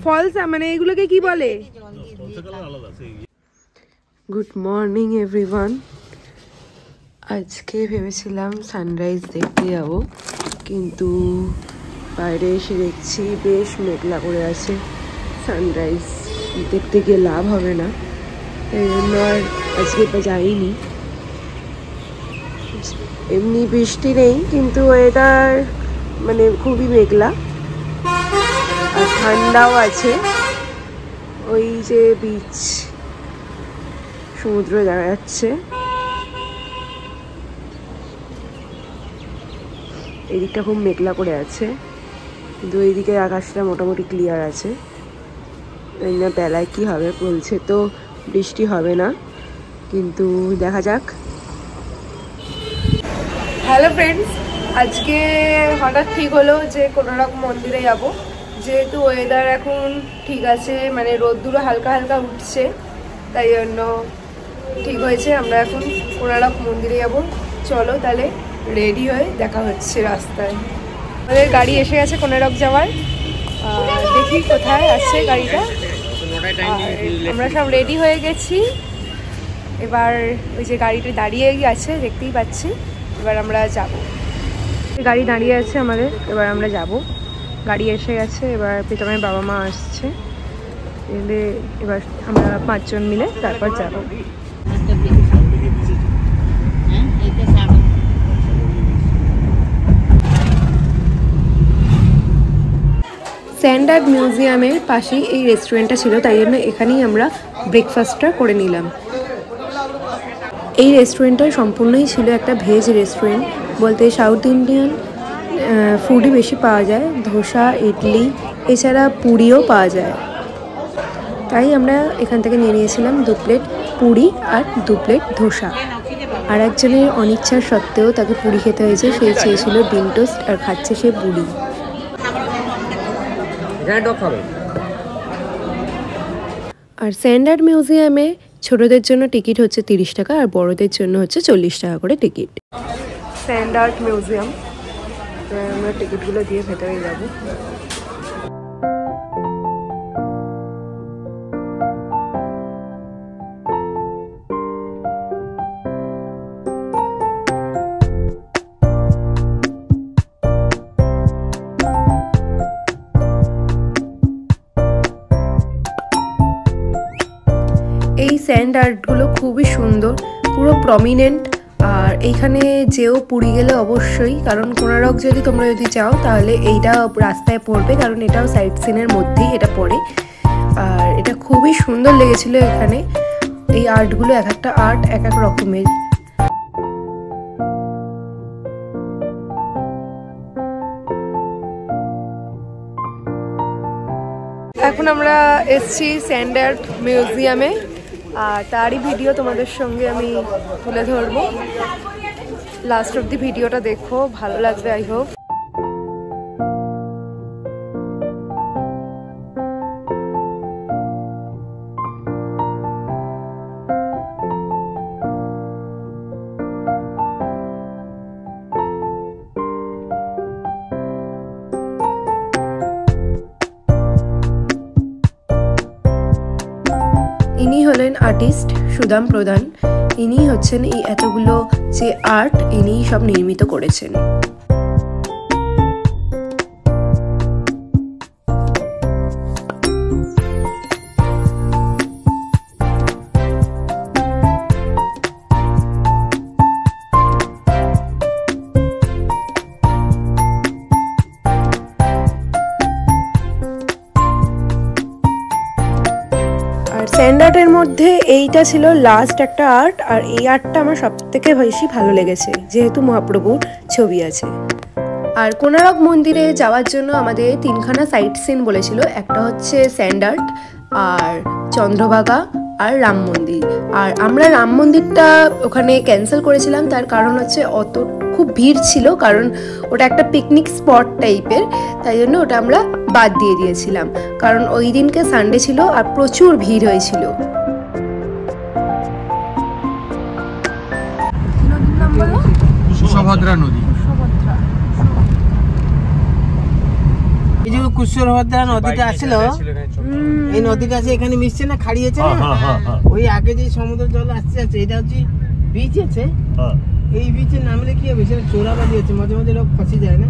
ফলসা মানে এগুলোকে কি বলে? Good morning everyone. আজকে ভেবেছিলাম সানরাইজ দেখতে যাব, কিন্তু বাইরে এসে দেখছি বেশ মেঘলা করে আছে, সানরাইজ দেখতে গিয়ে লাভ হবে না, এই জন্য আর আজকে যাইনি। এমনি বৃষ্টি নেই, কিন্তু ওয়েদার মানে খুবই মেঘলা আর ঠান্ডাও আছে। ওই যে বিচ, সমুদ্র দেখা যাচ্ছে, এদিকটা খুব মেঘলা করে আছে, কিন্তু এইদিকে আকাশটা মোটামুটি ক্লিয়ার আছে। না বেলায় কি হবে, বলছে তো বৃষ্টি হবে না, কিন্তু দেখা যাক। হ্যালো ফ্রেন্ডস, আজকে হঠাৎ ঠিক হলো যে কোনোরকম মন্দিরে যাব, যেহেতু ওয়েদার এখন ঠিক আছে, মানে রোদ্দুরও হালকা হালকা উঠছে, তাই জন্য ঠিক হয়েছে আমরা এখন কোনোরকম মন্দিরে যাব। চলো তাহলে রেডি হয়ে দেখা হচ্ছে রাস্তায়। আমাদের গাড়ি এসে গেছে কোনোরকম যাওয়ার, দেখি কোথায় আসছে গাড়িটা। আমরা সব রেডি হয়ে গেছি, এবার ওই যে গাড়িটা দাঁড়িয়ে গেছে দেখতেই পাচ্ছি, এবার আমরা যাব। গাড়ি দাঁড়িয়ে আছে আমাদের, এবার আমরা যাব। গাড়ি এসে গেছে, এবার প্রীতমের বাবা মা আসছে, এবার আমরা 5 জন মিলে তারপর যাব। স্যান্ড আর্ট মিউজিয়ামের পাশেই এই রেস্টুরেন্টটা ছিল, তাই জন্য এখানেই আমরা ব্রেকফাস্টটা করে নিলাম। এই রেস্টুরেন্টটা সম্পূর্ণই ছিল একটা ভেজ রেস্টুরেন্ট, বলতে সাউথ ইন্ডিয়ান ফুডই বেশি পাওয়া যায়, ধোসা, ইডলি, এছাড়া পুরিও পাওয়া যায়। তাই আমরা এখান থেকে নিয়ে নিয়েছিলাম 2 প্লেট পুরি আর 2 প্লেট ধোসা। আর একজনের অনিচ্ছার সত্ত্বেও তাকে পুরি খেতে হয়েছে, সে চেয়েছিল ডিম টোস্ট আর খাচ্ছে সে পুরি। আর স্যান্ড আর্ট মিউজিয়ামে ছোটদের জন্য টিকিট হচ্ছে 30 টাকা আর বড়দের জন্য হচ্ছে 40 টাকা করে টিকিট। স্যান্ড আর্ট মিউজিয়াম, আমরা টিকিটগুলো দিয়ে ভেতরে যাব। এই স্যান্ড আর্টগুলো খুবই সুন্দর, পুরো প্রমিনেন্ট। আর এইখানে যেও পুরী গেলে অবশ্যই, কারণ কোনারক যদি তোমরা যাও তাহলে এইটা রাস্তায় পড়বে, কারণ এটাও সাইট সিনের মধ্যেই এটা পড়ে। আর এটা খুবই সুন্দর লেগেছিল এখানে, এই আর্টগুলো এক একটা আর্ট এক এক রকমের। এখন আমরা এসছি স্যান্ড আর্ট মিউজিয়ামে, আর তারই ভিডিও তোমাদের সঙ্গে আমি তুলে ধরবো। লাস্ট অব দি ভিডিওটা দেখো, ভালো লাগবে আই হোপ। ইনি হলেন আর্টিস্ট সুদাম প্রধান, ইনি হচ্ছেন এই এতগুলো যে আর্ট ইনি সব নির্মিত করেছেন। স্যান্ড আর্টের মধ্যে এইটা ছিল লাস্ট একটা আর্ট, আর এই আর্টটা আমার সব থেকে বেশি ভালো লেগেছে, যেহেতু মহাপ্রভুর ছবি আছে। আর কোনারক মন্দিরে যাওয়ার জন্য আমাদের 3খানা সাইট সিন বলেছিল, একটা হচ্ছে স্যান্ড আর্ট, আর চন্দ্রভাগা, আর রাম মন্দির। আর আমরা রাম মন্দিরটা ওখানে ক্যান্সেল করেছিলাম, তার কারণ হচ্ছে খুব ভিড় ছিল, কারণ ওটা একটা পিকনিক স্পট টাইপের, তাই জন্য ওটা আমরা বাদ দিয়ে দিয়েছিলাম, কারণ ওই দিনকে সানডে ছিল আর প্রচুর ভিড় হয়েছিল। সুভদ্রা নদী। এই যে কুশ্বর হ্রদ নদীটা আছিল, এই নদীটা আছে এখানে মিশছে না, খাড়িয়েছে না, ওই আগে যে সমুদ্র জল আসছে আছে, এটা হচ্ছে বিচ আছে। এই বিচে নামলে কি হবে, সেটা চোরাবাজি আছে, মাঝে মাঝে লোক ফাঁসি যায় না।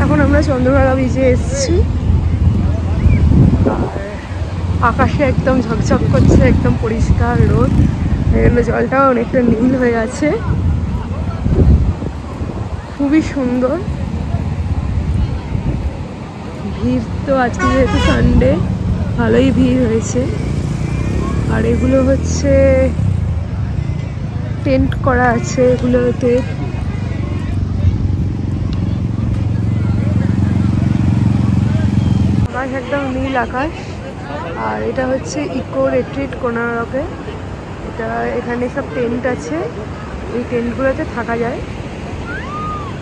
এখন আমরা চন্দ্রভাগা বিচে এসেছি, আকাশে একদম ঝকঝক করছে, একদম পরিষ্কার রোদ, এখানে জলটাও অনেকটা নীল হয়ে আছে, খুবই সুন্দর। ভিড় তো আজকে যেহেতু সানডে ভালোই ভিড় হয়েছে। আর এগুলো হচ্ছে টেন্ট করা আছে, এগুলোতে আকাশ একদম নীল আকাশ। আর এটা হচ্ছে ইকো রিট্রিট কোনারকে, এটা এখানে সব টেন্ট আছে, এই টেন্টগুলোতে থাকা যায়।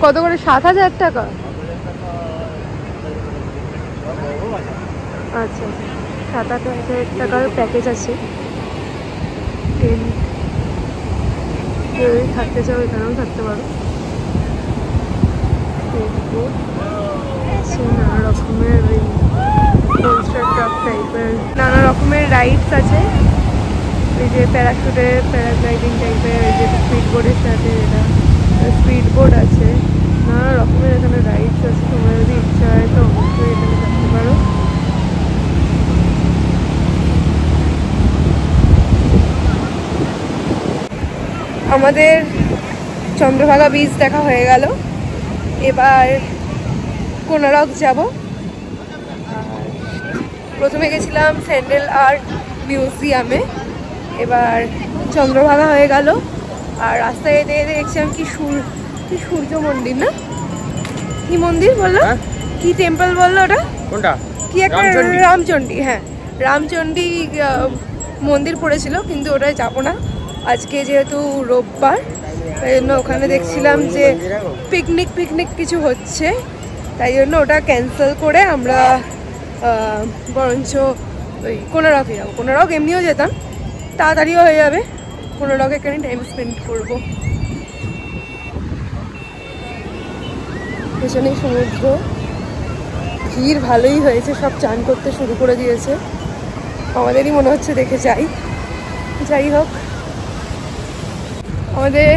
কত করে? 7,000 টাকা। আচ্ছা, 7,000 টাকার প্যাকেজ আছে। টেন্ট কেউ থাকতে চাও এখানেও থাকতে পারো। নানা রকমের ওই টাইপের নানা রকমের রাইডস আছে, ওই যে প্যারাশুটে প্যারাগ্লাইডিং টাইপের, ওই যে স্পিড বোর্ডের সাথে এটা স্পিড বোর্ড আছে, নানা রকমের এখানে রাইডস আছে। তোমরা যদি ইচ্ছা হয় তো অবশ্যই এখানে থাকতে পারো। আমাদের চন্দ্রভাগা বিচ দেখা হয়ে গেল, এবার কোনারক যাব। প্রথমে গেছিলাম স্যান্ডেল আর্ট মিউজিয়ামে, এবার চন্দ্রভাগা হয়ে গেল। আর রাস্তায় এতে এতে দেখছিলাম কি সূর্য মন্দির, না কি মন্দির বললো, কি টেম্পল বললো ওটা, কোনটা কি একটা রামচণ্ডী, হ্যাঁ রামচণ্ডী মন্দির পড়েছিল, কিন্তু ওটায় যাবো না আজকে যেহেতু রোববার, তাই জন্য ওখানে দেখছিলাম যে পিকনিক কিছু হচ্ছে, তাই জন্য ওটা ক্যান্সেল করে আমরা বরঞ্চ ওই কোনারকে যাবো। কোনারক এমনিও যেতাম, তাড়াতাড়িও হয়ে যাবে, কোনারকে এখানে টাইম স্পেন্ড করবো। পেছনেই সমুদ্র, ভিড় ভালোই হয়েছে, সব চান করতে শুরু করে দিয়েছে, আমাদেরই মনে হচ্ছে দেখে যাই হোক। আমাদের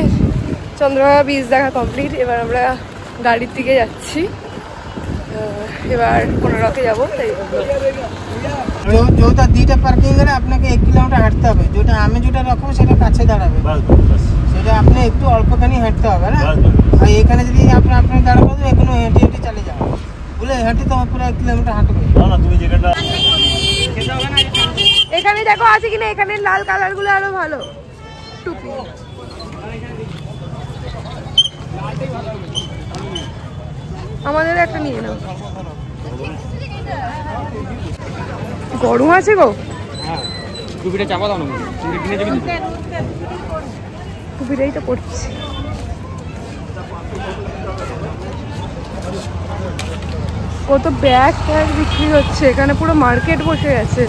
চন্দ্রভাগা বিচ দেখা কমপ্লিট, এবার আমরা গাড়ির দিকে যাচ্ছি, এবার কোনারকে যাবো। তাই যেটা দুইটা পার্কিং করে আপনাকে 1 কিলোমিটার হাঁটতে হবে, যেটা আমি যেটা রাখবো সেটা কাছে দাঁড়াবে, সেটা আপনি একটু অল্পখানি হাঁটতে হবে না। আর এখানে যদি আপনি দাঁড়াবো এখানে হেঁটে হেঁটে চলে যাবো, বলে হেঁটে তো পুরো 1 কিলোমিটার হাঁটবে। এখানে দেখো আছে কিনা, এখানে লাল কালার গুলো আরো ভালো, টুপি আমাদের একটা নিয়ে নাও। গরম আছে গো, টুপিটা চাপা দাও না, টুপিটাই তো পড়ছি। কত ব্যাগ ট্যাগ বিক্রি হচ্ছে এখানে, পুরো মার্কেট বসে গেছে।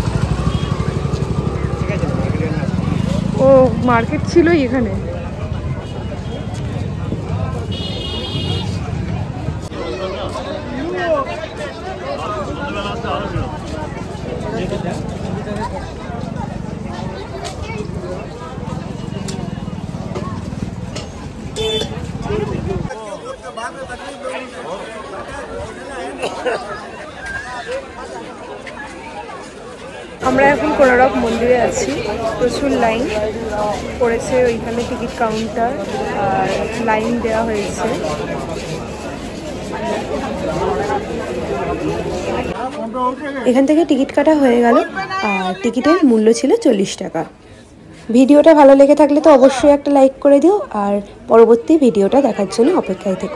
ও মার্কেট ছিলই এখানে। আমরা এখন কোনারক মন্দিরে আছি, প্রচুর লাইন পড়েছে, ওইখানে টিকিট কাউন্টার আর লাইন দেওয়া হয়েছে। এখান থেকে টিকিট কাটা হয়ে গেল, আর টিকিটের মূল্য ছিল 40 টাকা। ভিডিওটা ভালো লেগে থাকলে তো অবশ্যই একটা লাইক করে দিও, আর পরবর্তী ভিডিওটা দেখার জন্য অপেক্ষায় থেকো।